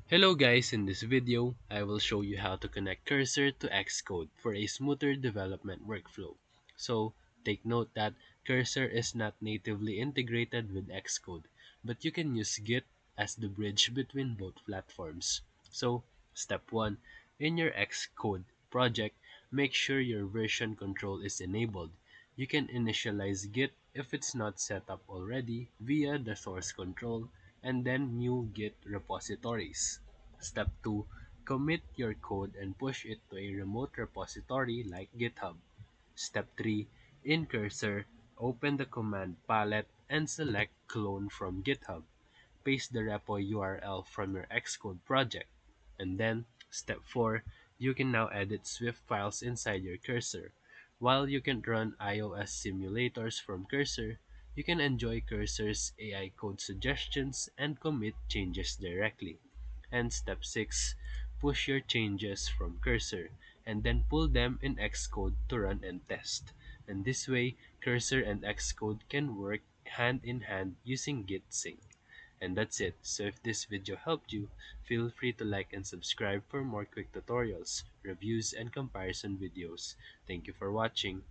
Hello guys, in this video, I will show you how to connect Cursor to Xcode for a smoother development workflow. So, take note that Cursor is not natively integrated with Xcode, but you can use Git as the bridge between both platforms. So, step 1. In your Xcode project, make sure your version control is enabled. You can initialize Git if it's not set up already via the source control and then new Git repositories. Step 2. Commit your code and push it to a remote repository like GitHub. Step 3. In Cursor, open the command palette and select Clone from GitHub. Paste the repo URL from your Xcode project. And then, step 4, you can now edit Swift files inside your Cursor. While you can run iOS simulators from Cursor, you can enjoy Cursor's AI code suggestions and commit changes directly. And step 6, push your changes from Cursor and then pull them in Xcode to run and test. And this way, Cursor and Xcode can work hand in hand using Git sync. And that's it. So if this video helped you, feel free to like and subscribe for more quick tutorials, reviews, and comparison videos. Thank you for watching.